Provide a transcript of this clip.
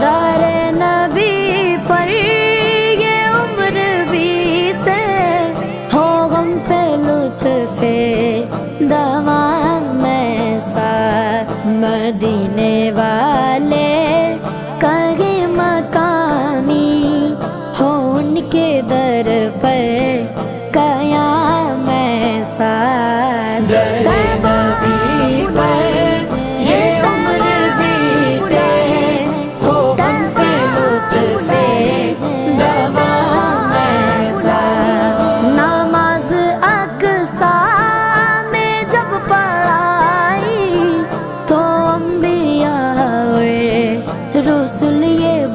دار نبی پر یہ عمر بیتے، ہو غم پہ لطف دوام میں ساتھ، مدینے والے کہیں مقامی ہو ان کے در پر قیام میں ساتھ۔ نبی پر یہ عمر بیتے، ہو غم پہ لطف دوام میں ساتھ۔ نماز اقصی میں جب پڑھائی تو انبیاء اور رسول یہ